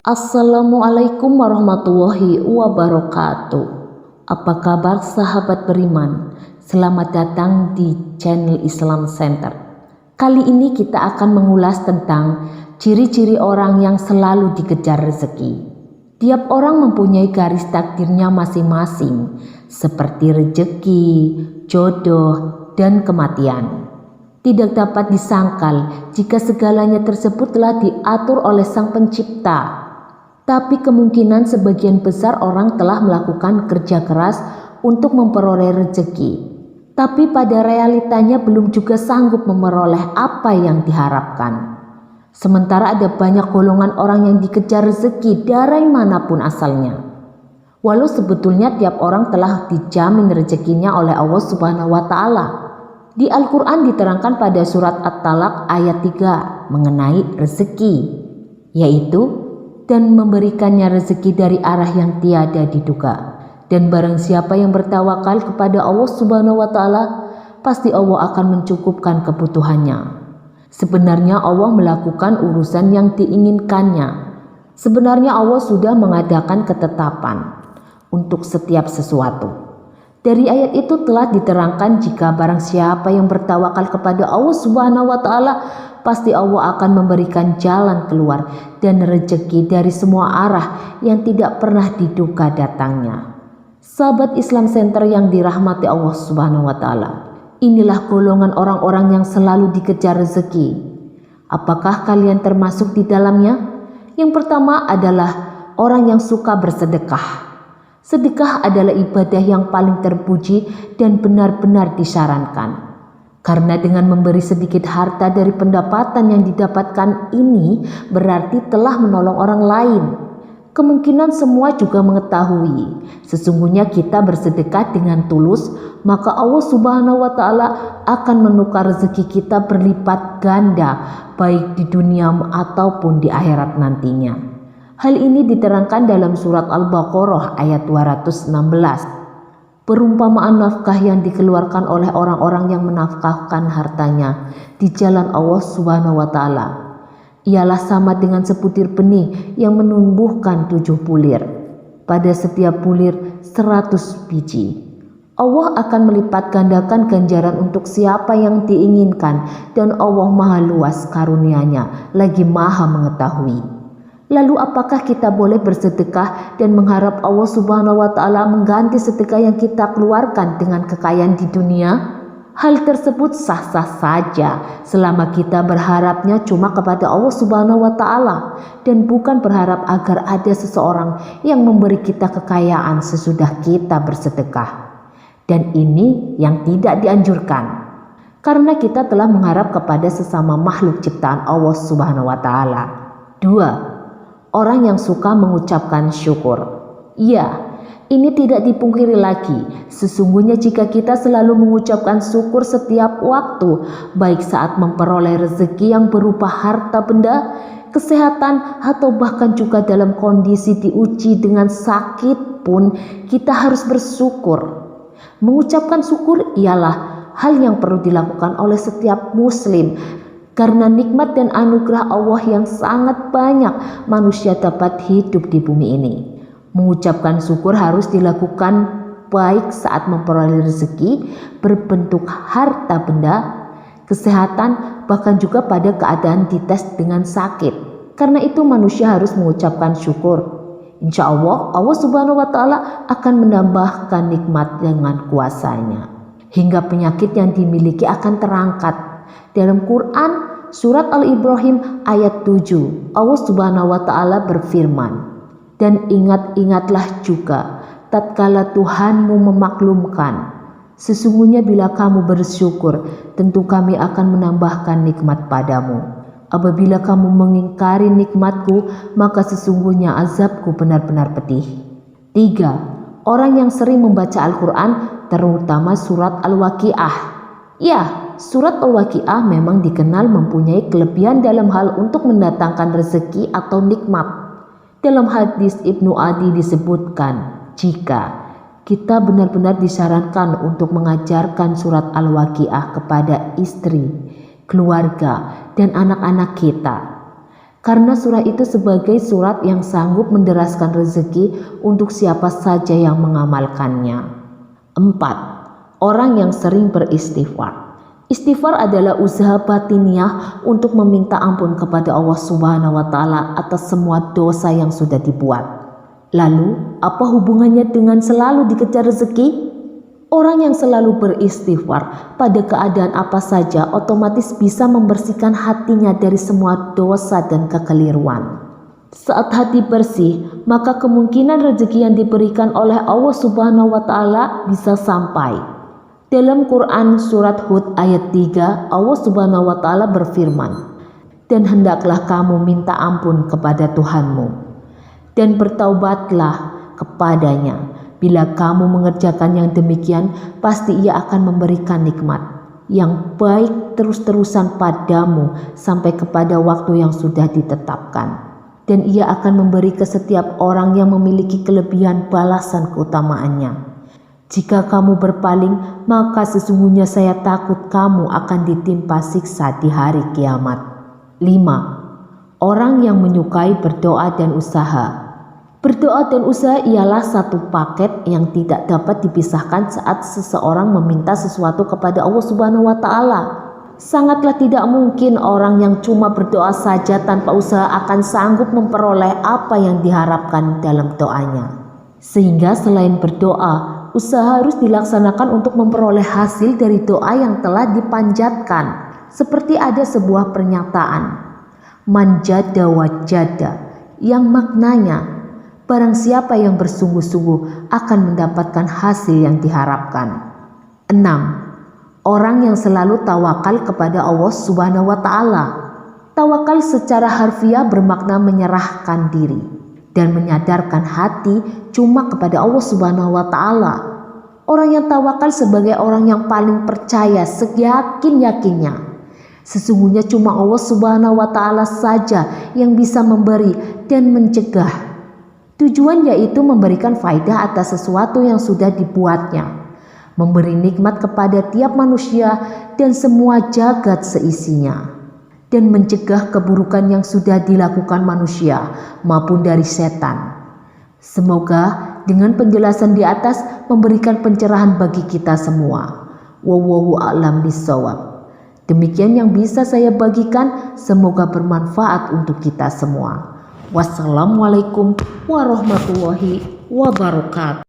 Assalamualaikum warahmatullahi wabarakatuh. Apa kabar sahabat beriman? Selamat datang di channel Islam Center. Kali ini kita akan mengulas tentang ciri-ciri orang yang selalu dikejar rezeki. Tiap orang mempunyai garis takdirnya masing-masing, seperti rezeki, jodoh, dan kematian. Tidak dapat disangkal jika segalanya tersebut telah diatur oleh Sang Pencipta. Tapi kemungkinan sebagian besar orang telah melakukan kerja keras untuk memperoleh rezeki. Tapi pada realitanya belum juga sanggup memperoleh apa yang diharapkan. Sementara ada banyak golongan orang yang dikejar rezeki dari manapun asalnya. Walau sebetulnya tiap orang telah dijamin rezekinya oleh Allah Subhanahu wa Ta'ala. Di Al-Quran diterangkan pada surat At-Talaq ayat 3 mengenai rezeki, yaitu dan memberikannya rezeki dari arah yang tiada diduga. Dan barang siapa yang bertawakal kepada Allah Subhanahu wa Ta'ala, pasti Allah akan mencukupkan kebutuhannya. Sebenarnya Allah melakukan urusan yang diinginkannya. Sebenarnya Allah sudah mengadakan ketetapan untuk setiap sesuatu. Dari ayat itu telah diterangkan jika barang siapa yang bertawakal kepada Allah Subhanahu wa Ta'ala, pasti Allah akan memberikan jalan keluar dan rezeki dari semua arah yang tidak pernah diduga datangnya. Sahabat Islam Center yang dirahmati Allah Subhanahu wa Ta'ala, inilah golongan orang-orang yang selalu dikejar rezeki. Apakah kalian termasuk di dalamnya? Yang pertama adalah orang yang suka bersedekah. Sedekah adalah ibadah yang paling terpuji dan benar-benar disarankan. Karena dengan memberi sedikit harta dari pendapatan yang didapatkan ini berarti telah menolong orang lain. Kemungkinan semua juga mengetahui sesungguhnya kita bersedekah dengan tulus, maka Allah Subhanahu wa Ta'ala akan menukar rezeki kita berlipat ganda baik di dunia ataupun di akhirat nantinya. Hal ini diterangkan dalam surat Al-Baqarah ayat 216. Perumpamaan nafkah yang dikeluarkan oleh orang-orang yang menafkahkan hartanya di jalan Allah Subhanahu wa Ta'ala ialah sama dengan sebutir benih yang menumbuhkan 7 bulir. Pada setiap bulir 100 biji. Allah akan melipat gandakan ganjaran untuk siapa yang diinginkan, dan Allah maha luas karunia-Nya, lagi maha mengetahui. Lalu apakah kita boleh bersedekah dan mengharap Allah Subhanahu wa Ta'ala mengganti sedekah yang kita keluarkan dengan kekayaan di dunia? Hal tersebut sah-sah saja selama kita berharapnya cuma kepada Allah Subhanahu wa Ta'ala dan bukan berharap agar ada seseorang yang memberi kita kekayaan sesudah kita bersedekah. Dan ini yang tidak dianjurkan, karena kita telah mengharap kepada sesama makhluk ciptaan Allah Subhanahu wa Ta'ala. 2. Orang yang suka mengucapkan syukur. Ya, ini tidak dipungkiri lagi. Sesungguhnya jika kita selalu mengucapkan syukur setiap waktu, baik saat memperoleh rezeki yang berupa harta benda, kesehatan, atau bahkan juga dalam kondisi diuji dengan sakit pun, kita harus bersyukur. Mengucapkan syukur ialah hal yang perlu dilakukan oleh setiap muslim. Karena nikmat dan anugerah Allah yang sangat banyak, manusia dapat hidup di bumi ini. Mengucapkan syukur harus dilakukan baik saat memperoleh rezeki berbentuk harta benda, kesehatan, bahkan juga pada keadaan dites dengan sakit. Karena itu manusia harus mengucapkan syukur. Insya Allah, Allah Subhanahu wa Ta'ala akan menambahkan nikmat dengan kuasa-Nya, hingga penyakit yang dimiliki akan terangkat. Dalam Quran surat Al-Ibrahim ayat 7, Allah Subhanahu wa Ta'ala berfirman, dan ingat-ingatlah juga tatkala Tuhanmu memaklumkan, sesungguhnya bila kamu bersyukur, tentu kami akan menambahkan nikmat padamu. Apabila kamu mengingkari nikmatku, maka sesungguhnya azabku benar-benar pedih. 3. Orang yang sering membaca Al-Quran, terutama surat Al-Waqiah. Ya, surat Al-Waqiah memang dikenal mempunyai kelebihan dalam hal untuk mendatangkan rezeki atau nikmat. Dalam hadis Ibnu Adi disebutkan, jika kita benar-benar disarankan untuk mengajarkan surat Al-Waqiah kepada istri, keluarga, dan anak-anak kita, karena surah itu sebagai surat yang sanggup menderaskan rezeki untuk siapa saja yang mengamalkannya. 4. Orang yang sering beristighfar. Istighfar adalah usaha batiniah untuk meminta ampun kepada Allah Subhanahu wa Ta'ala atas semua dosa yang sudah dibuat. Lalu, apa hubungannya dengan selalu dikejar rezeki? Orang yang selalu beristighfar pada keadaan apa saja otomatis bisa membersihkan hatinya dari semua dosa dan kekeliruan. Saat hati bersih, maka kemungkinan rezeki yang diberikan oleh Allah Subhanahu wa Ta'ala bisa sampai. Dalam Quran surat Hud ayat 3, Allah Subhanahu wa Ta'ala berfirman, "Dan hendaklah kamu minta ampun kepada Tuhanmu dan bertaubatlah kepadanya. Bila kamu mengerjakan yang demikian, pasti Ia akan memberikan nikmat yang baik terus-terusan padamu sampai kepada waktu yang sudah ditetapkan. Dan Ia akan memberi ke setiap orang yang memiliki kelebihan balasan keutamaannya. Jika kamu berpaling, maka sesungguhnya saya takut kamu akan ditimpa siksa di hari kiamat." 5. Orang yang menyukai berdoa dan usaha. Berdoa dan usaha ialah satu paket yang tidak dapat dipisahkan saat seseorang meminta sesuatu kepada Allah Subhanahu wa Ta'ala. Sangatlah tidak mungkin orang yang cuma berdoa saja tanpa usaha akan sanggup memperoleh apa yang diharapkan dalam doanya. Sehingga selain berdoa, usaha harus dilaksanakan untuk memperoleh hasil dari doa yang telah dipanjatkan. Seperti ada sebuah pernyataan, "Man jada wajada," yang maknanya, barang siapa yang bersungguh-sungguh akan mendapatkan hasil yang diharapkan. 6. Orang yang selalu tawakal kepada Allah Subhanahu wa Ta'ala. Tawakal secara harfiah bermakna menyerahkan diri dan menyadarkan hati cuma kepada Allah Subhanahu wa Ta'ala. Orang yang tawakal sebagai orang yang paling percaya seyakin-yakinnya. Sesungguhnya cuma Allah Subhanahu wa Ta'ala saja yang bisa memberi dan mencegah. Tujuan yaitu memberikan faedah atas sesuatu yang sudah dibuatnya, memberi nikmat kepada tiap manusia dan semua jagat seisinya, dan mencegah keburukan yang sudah dilakukan manusia maupun dari setan. Semoga dengan penjelasan di atas memberikan pencerahan bagi kita semua. Wallahu a'lam bishawab. Demikian yang bisa saya bagikan, semoga bermanfaat untuk kita semua. Wassalamualaikum warahmatullahi wabarakatuh.